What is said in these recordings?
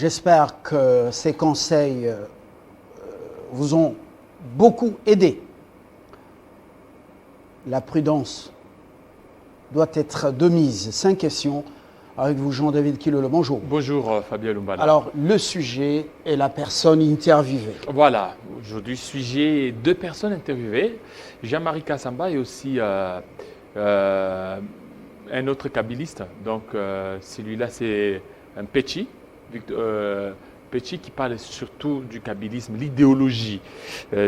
J'espère que ces conseils vous ont beaucoup aidé. La prudence doit être de mise. 5 questions avec vous, Jean-David Kilolo. Bonjour. Bonjour, Fabien Lumbala. Alors, le sujet est la personne interviewée. Voilà, aujourd'hui, j'ai 2 personnes interviewées, Jean-Marie Kassamba et aussi un autre kabyliste. Donc, celui-là, c'est un Péchi. Péchi qui parle surtout du kabylisme, l'idéologie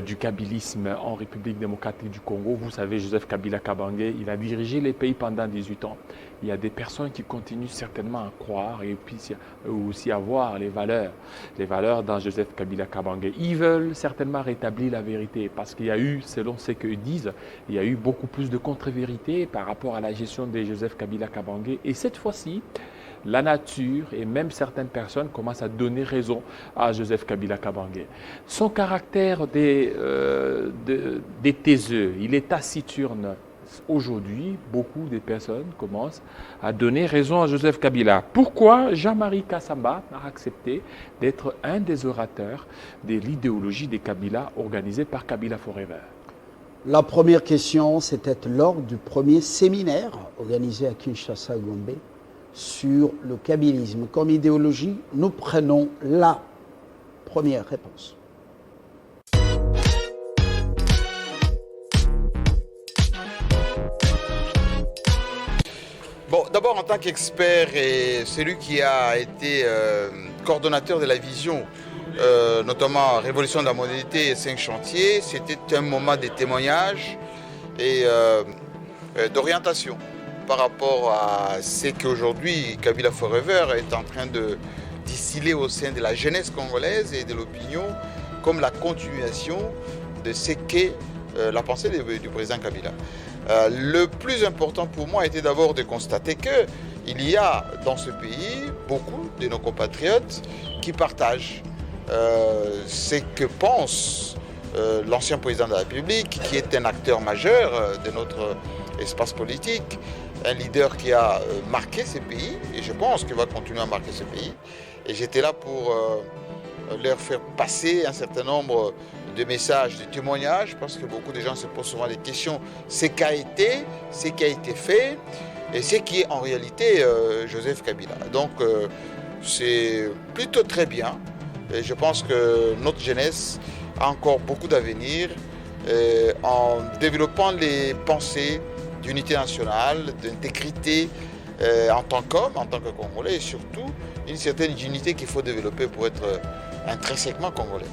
du kabylisme en République démocratique du Congo. Vous savez, Joseph Kabila Kabange, il a dirigé les pays pendant 18 ans. Il y a des personnes qui continuent certainement à croire et puis aussi à voir les valeurs dans Joseph Kabila Kabange. Ils veulent certainement rétablir la vérité parce qu'il y a eu, selon ce qu'ils disent, il y a eu beaucoup plus de contre-vérités par rapport à la gestion de Joseph Kabila Kabange. Et cette fois-ci, la nature et même certaines personnes commencent à donner raison à Joseph Kabila Kabange. Son caractère des taiseux, il est taciturne. Aujourd'hui, beaucoup de personnes commencent à donner raison à Joseph Kabila. Pourquoi Jean-Marie Kassamba a accepté d'être un des orateurs de l'idéologie des Kabila organisée par Kabila Forever? La première question, c'était lors du premier séminaire organisé à Kinshasa, Gombe, sur le kabylisme comme idéologie. Nous prenons la première réponse. Bon, d'abord en tant qu'expert et celui qui a été coordonnateur de la vision, notamment Révolution de la modernité et 5 chantiers, c'était un moment de témoignage et d'orientation par rapport à ce qu'aujourd'hui Kabila Forever est en train de distiller au sein de la jeunesse congolaise et de l'opinion comme la continuation de ce qu'est la pensée du président Kabila. Le plus important pour moi était d'abord de constater qu'il y a dans ce pays beaucoup de nos compatriotes qui partagent ce que pense l'ancien président de la République, qui est un acteur majeur de notre espace politique, un leader qui a marqué ce pays, et je pense qu'il va continuer à marquer ce pays. Et j'étais là pour leur faire passer un certain nombre de messages, de témoignages, parce que beaucoup de gens se posent souvent des questions. Ce qui a été fait, et ce qui est en réalité Joseph Kabila. Donc c'est plutôt très bien. Et je pense que notre jeunesse a encore beaucoup d'avenir en développant les pensées d'unité nationale, d'intégrité en tant qu'homme, en tant que Congolais, et surtout une certaine unité qu'il faut développer pour être intrinsèquement Congolais.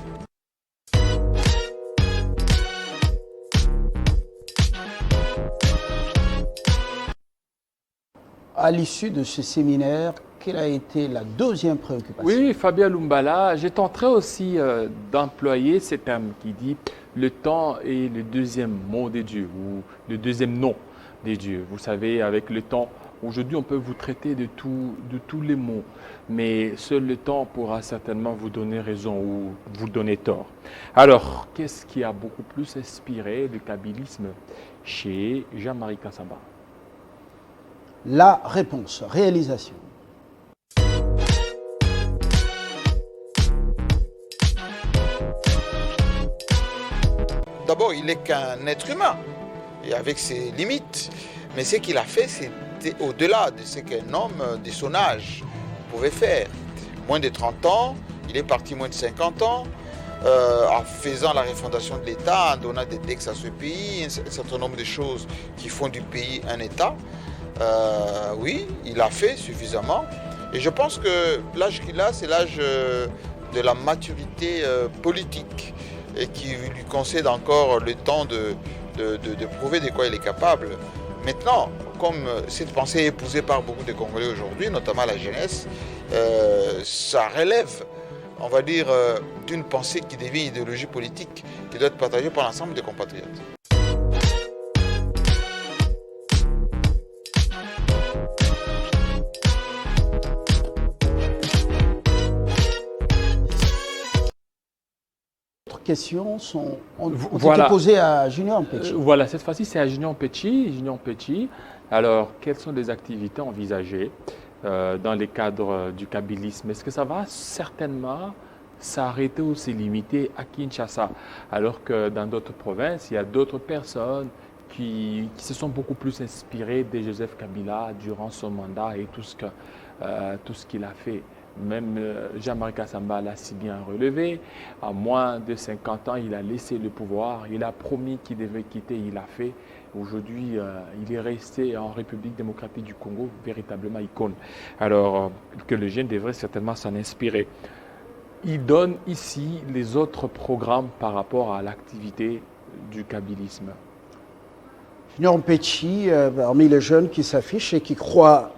À l'issue de ce séminaire, quelle a été la deuxième préoccupation? Oui, Fabien Lumbala, j'ai tenté aussi d'employer ce terme qui dit le temps est le deuxième mot de Dieu ou le deuxième nom de Dieu. Vous savez, avec le temps, aujourd'hui on peut vous traiter de tous les mots, mais seul le temps pourra certainement vous donner raison ou vous donner tort. Alors, qu'est-ce qui a beaucoup plus inspiré le kabylisme chez Jean-Marie Kassamba? La réponse, réalisation. D'abord, il n'est qu'un être humain, et avec ses limites. Mais ce qu'il a fait, c'était au-delà de ce qu'un homme de son âge pouvait faire. Moins de 30 ans, il est parti moins de 50 ans, en faisant la refondation de l'État, en donnant des textes à ce pays, un certain nombre de choses qui font du pays un État. Oui, il a fait suffisamment. Et je pense que l'âge qu'il a, c'est l'âge de la maturité politique et qui lui concède encore le temps de prouver de quoi il est capable. Maintenant, comme cette pensée est épousée par beaucoup de Congolais aujourd'hui, notamment la jeunesse, ça relève, on va dire, d'une pensée qui devient idéologie politique, qui doit être partagée par l'ensemble des compatriotes. Questions ont été posées à Junior Mpetshi. Voilà, cette fois-ci c'est à Junior Mpetshi. Alors, quelles sont les activités envisagées dans les cadres du kabylisme. Est-ce que ça va certainement s'arrêter ou se limiter à Kinshasa, alors que dans d'autres provinces, il y a d'autres personnes qui se sont beaucoup plus inspirées de Joseph Kabila durant son mandat et tout ce qu'il a fait. Même Jean-Marie Kassamba l'a si bien relevé. À moins de 50 ans, il a laissé le pouvoir. Il a promis qu'il devait quitter, il l'a fait. Aujourd'hui, il est resté en République démocratique du Congo, véritablement icône. Alors que le jeune devrait certainement s'en inspirer. Il donne ici les autres programmes par rapport à l'activité du kabylisme. Junior Mpetshi, parmi les jeunes qui s'affichent et qui croient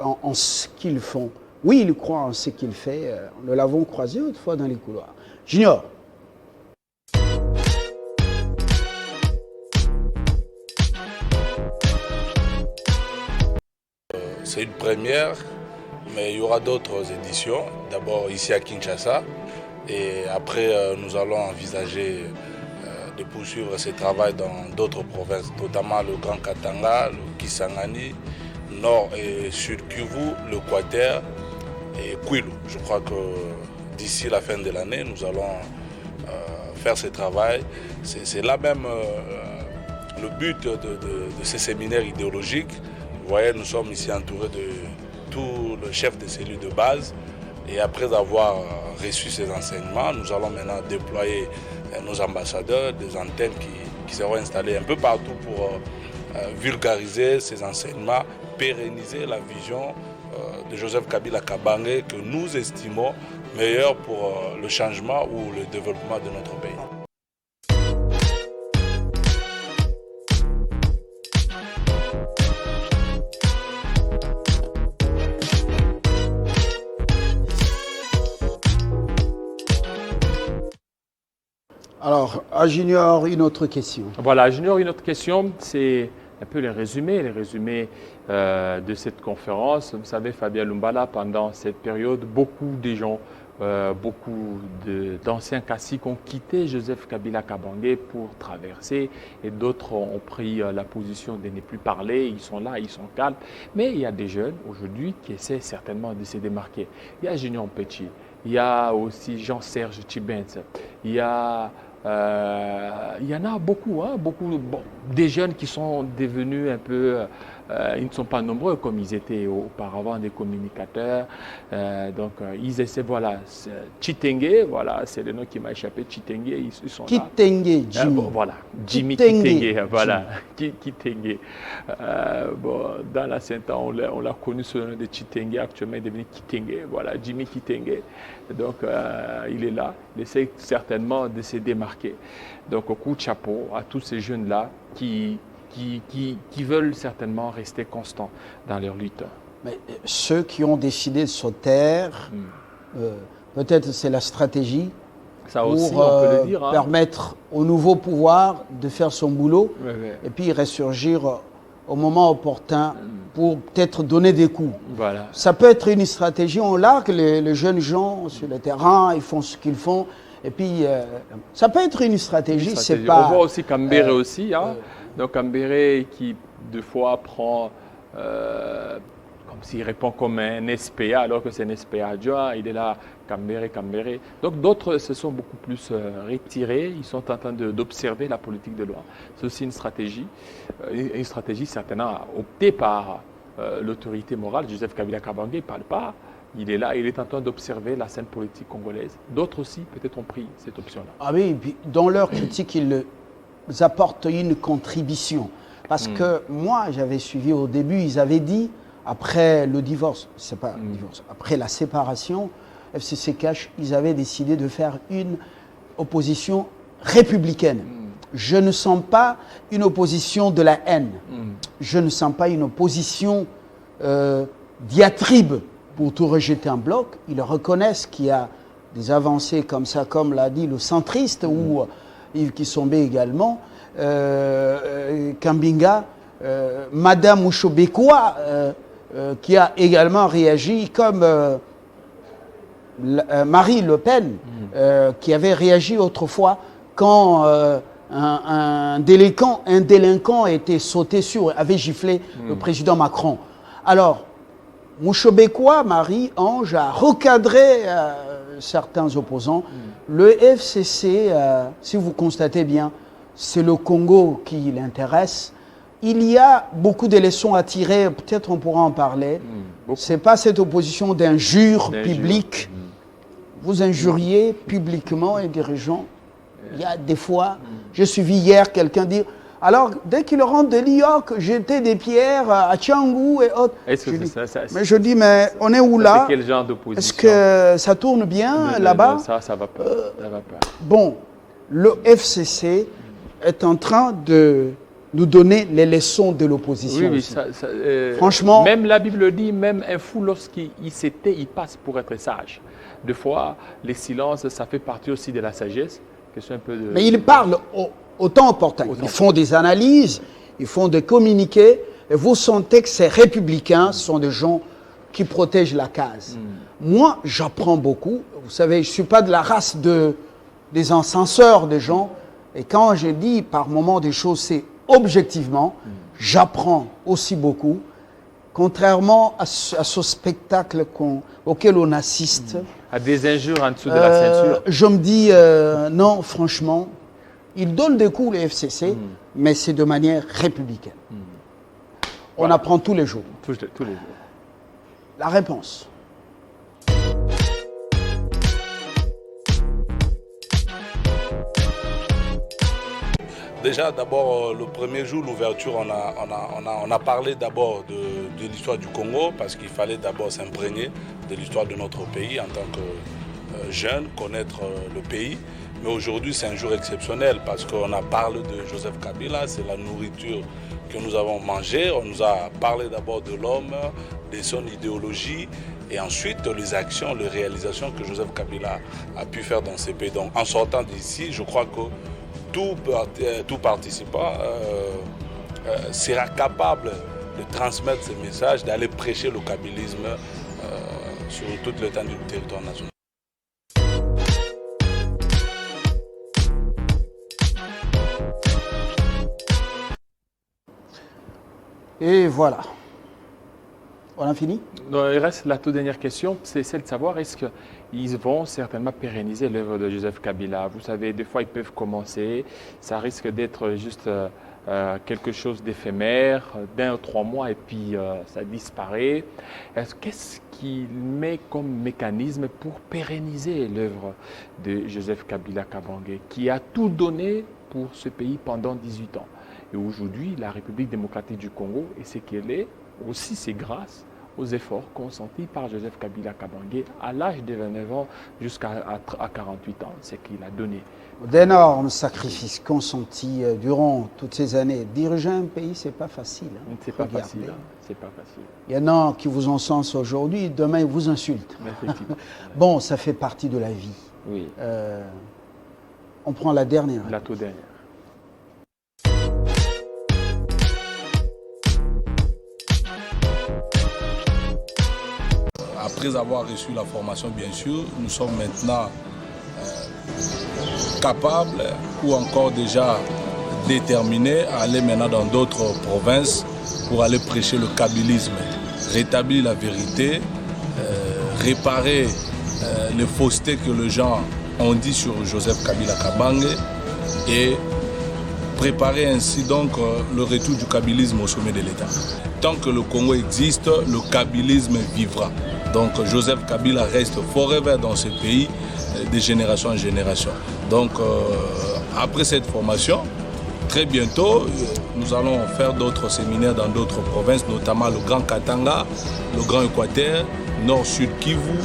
en ce qu'ils font. Oui, il croit en ce qu'il fait. Nous l'avons croisé autrefois dans les couloirs. Junior. C'est une première, mais il y aura d'autres éditions. D'abord ici à Kinshasa. Et après, nous allons envisager de poursuivre ce travail dans d'autres provinces, notamment le Grand Katanga, le Kisangani, Nord et Sud Kivu, le Quater et Kwilu. Je crois que d'ici la fin de l'année, nous allons faire ce travail. C'est là même le but de ces séminaires idéologiques. Vous voyez, nous sommes ici entourés de tous les chefs de cellules de base. Et après avoir reçu ces enseignements, nous allons maintenant déployer nos ambassadeurs, des antennes qui seront installées un peu partout pour vulgariser ces enseignements, pérenniser la vision de Joseph Kabila Kabange que nous estimons meilleure pour le changement ou le développement de notre pays. Alors, à Junior, une autre question. Voilà, Junior, une autre question, c'est un peu les résumés de cette conférence. Vous savez, Fabien Lumbala, pendant cette période, beaucoup de gens, beaucoup d'anciens caciques ont quitté Joseph Kabila Kabange pour traverser et d'autres ont pris la position de ne plus parler. Ils sont là, ils sont calmes. Mais il y a des jeunes aujourd'hui qui essaient certainement de se démarquer. Il y a Junior Mpetshi, il y a aussi Jean-Serge Tshibentse, il y en a beaucoup, des jeunes qui sont devenus un peu, ils ne sont pas nombreux comme ils étaient auparavant, des communicateurs. Donc ils essaient, voilà, Chitenge, voilà, c'est le nom qui m'a échappé, Chitenge, ils sont Kitenge, là. Jimmy. Voilà, Jimmy Kitenge. Kitenge, voilà, Kitenge. Dans l'ancien temps, on l'a connu sous le nom de Chitenge, actuellement il est devenu Kitenge, voilà, Jimmy Kitenge. Donc il est là, il essaie certainement de se démarquer. Donc au coup de chapeau à tous ces jeunes-là qui veulent certainement rester constants dans leur lutte. Mais ceux qui ont décidé de se taire, peut-être c'est la stratégie Ça pour aussi, on peut le dire. Hein. permettre au nouveau pouvoir de faire son boulot Oui. et puis ressurgir au moment opportun pour peut-être donner des coups. Voilà. Ça peut être une stratégie, on l'a que les jeunes gens sur le terrain, ils font ce qu'ils font. Et puis, ça peut être une stratégie, c'est pas... On voit aussi Kambere aussi. Hein. Donc Kambere qui, deux fois, prend... comme s'il répond comme un SPA, alors que c'est un SPA adjoint. Il est là, Kambere. Donc d'autres se sont beaucoup plus retirés. Ils sont en train d'observer la politique de loi. C'est aussi une stratégie certainement optée par l'autorité morale. Joseph Kabila Kabange ne parle pas. Il est là, il est en train d'observer la scène politique congolaise. D'autres aussi, peut-être, ont pris cette option-là. Ah oui, et puis dans leur critique, ils apportent une contribution. Parce que moi, j'avais suivi au début, ils avaient dit, après le divorce, c'est pas le divorce, après la séparation, FCC-Cash, ils avaient décidé de faire une opposition républicaine. Je ne sens pas une opposition de la haine. Je ne sens pas une opposition diatribe pour tout rejeter en bloc. Ils reconnaissent qu'il y a des avancées comme ça, comme l'a dit le centriste ou Yves Kissombe également, Kambinga, Madame Mouchobekwa, qui a également réagi comme Marie Le Pen, qui avait réagi autrefois quand un délinquant était sauté sur, avait giflé le président Macron. Alors, Mouchobekwa, Marie-Ange, a recadré certains opposants. Le FCC, si vous constatez bien, c'est le Congo qui l'intéresse. Il y a beaucoup de leçons à tirer, peut-être on pourra en parler. Ce n'est pas cette opposition d'injures publiques. Vous injuriez publiquement un dirigeant. Il y a des fois, j'ai suivi hier quelqu'un dire, alors dès qu'il rentre de New York, jeter des pierres à Tchangou et autres. Mais je dis, mais on est où là? Quel genre d'opposition? Est-ce que ça tourne bien là-bas? Ça va pas. Bon, le FCC est en train de nous donner les leçons de l'opposition. Oui, franchement. Même la Bible dit, même un fou, lorsqu'il s'était, il passe pour être sage. Des fois, les silences, ça fait partie aussi de la sagesse. Un peu de... Mais ils parlent au temps opportun. Ils font des analyses, ils font des communiqués. Et vous sentez que ces républicains sont des gens qui protègent la case. Moi, j'apprends beaucoup. Vous savez, je ne suis pas de la race des encenseurs des gens. Et quand je dis par moments des choses, c'est objectivement, j'apprends aussi beaucoup. Contrairement à ce spectacle auquel on assiste. À des injures en dessous de la ceinture. Je me dis, non, franchement, ils donnent des coups, les FCC, mais c'est de manière républicaine. On apprend tous les jours. Tous les jours. La réponse. Déjà, d'abord, le premier jour, l'ouverture, on a parlé d'abord de l'histoire du Congo parce qu'il fallait d'abord s'imprégner de l'histoire de notre pays en tant que jeune, connaître le pays. Mais aujourd'hui, c'est un jour exceptionnel parce qu'on a parlé de Joseph Kabila, c'est la nourriture que nous avons mangée. On nous a parlé d'abord de l'homme, de son idéologie et ensuite les actions, les réalisations que Joseph Kabila a pu faire dans ces pays. Donc en sortant d'ici, je crois que tout participant sera capable de transmettre ces messages, d'aller prêcher le kabylisme sur toute l'étendue du territoire national. Et voilà. On a fini? Non, il reste la toute dernière question, c'est celle de savoir est-ce qu'ils vont certainement pérenniser l'œuvre de Joseph Kabila. Vous savez, des fois ils peuvent commencer, ça risque d'être juste quelque chose d'éphémère, d'1 ou 3 mois et puis ça disparaît. Qu'est-ce qu'il met comme mécanisme pour pérenniser l'œuvre de Joseph Kabila Kabange, qui a tout donné pour ce pays pendant 18 ans? Et aujourd'hui, la République démocratique du Congo est ce qu'elle est. Aussi, c'est grâce aux efforts consentis par Joseph Kabila Kabange à l'âge de 29 ans jusqu'à 48 ans, c'est qu'il a donné. D'énormes sacrifices consentis durant toutes ces années. Diriger un pays, c'est pas facile. C'est pas facile. C'est pas facile. Il y en a qui vous encensent aujourd'hui, demain ils vous insultent. Bon, ça fait partie de la vie. Oui. On prend la dernière. La toute dernière. Après avoir reçu la formation, bien sûr, nous sommes maintenant capables ou encore déjà déterminés à aller maintenant dans d'autres provinces pour aller prêcher le kabylisme, rétablir la vérité, réparer les faussetés que les gens ont dit sur Joseph Kabila Kabange et préparer ainsi donc le retour du kabylisme au sommet de l'État. Tant que le Congo existe, le kabylisme vivra. Donc Joseph Kabila reste forever dans ce pays, de génération en génération. Donc après cette formation, très bientôt, nous allons faire d'autres séminaires dans d'autres provinces, notamment le Grand Katanga, le Grand Équateur, Nord-Sud Kivu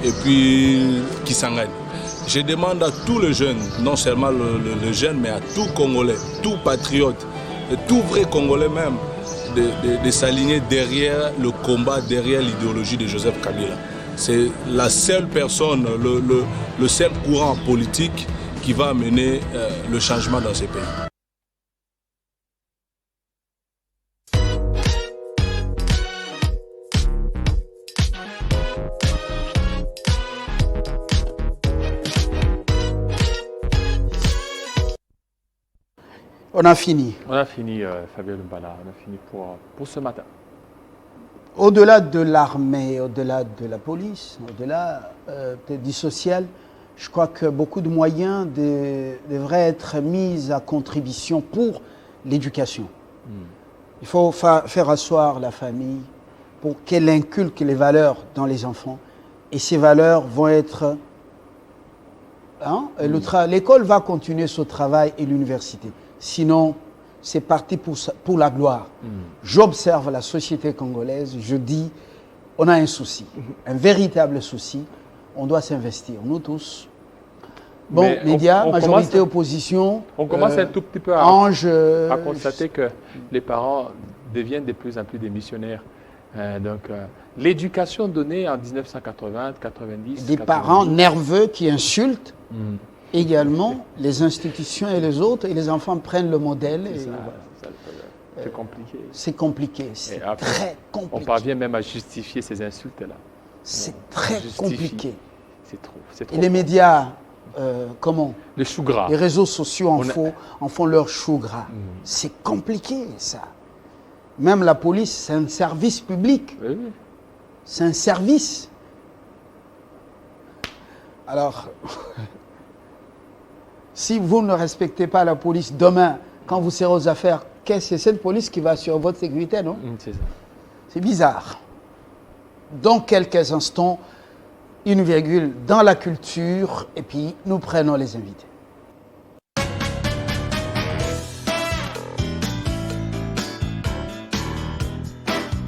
et puis Kisangani. Je demande à tous les jeunes, non seulement les jeunes, mais à tout Congolais, tout patriote, et tout vrai Congolais même, de s'aligner derrière le combat, derrière l'idéologie de Joseph Kabila. C'est la seule personne, le seul courant politique qui va amener le changement dans ce pays. On a fini. On a fini, Fabien Lumbala, on a fini pour ce matin. Au-delà de l'armée, au-delà de la police, au-delà peut-être du social, je crois que beaucoup de moyens devraient être mis à contribution pour l'éducation. Il faut faire asseoir la famille pour qu'elle inculque les valeurs dans les enfants. Et ces valeurs vont être... L'école va continuer son travail et l'université. Sinon, c'est parti pour la gloire. J'observe la société congolaise, je dis, on a un souci, un véritable souci. On doit s'investir, nous tous. Bon, Mais médias, on majorité, commence- opposition. On commence un tout petit peu à Ange. constater que les parents deviennent de plus en plus des missionnaires. L'éducation donnée en 1980, 90, Des 90, parents nerveux qui insultent Mm. également les institutions et les autres, et les enfants prennent le modèle. C'est et ça, voilà. c'est compliqué. C'est compliqué, c'est Et après, très On compliqué. parvient même à justifier ces insultes-là. C'est On très justifie. compliqué. C'est trop. Et les médias, comment Le chou gras. Les réseaux sociaux On a- en font leur chou gras. C'est compliqué, ça. Même la police, c'est un service public. Oui, oui. C'est un service. Alors, si vous ne respectez pas la police, demain, quand vous serez aux affaires, c'est cette police qui va assurer votre sécurité, non? C'est ça. C'est bizarre. Dans quelques instants, une virgule dans la culture, et puis nous prenons les invités.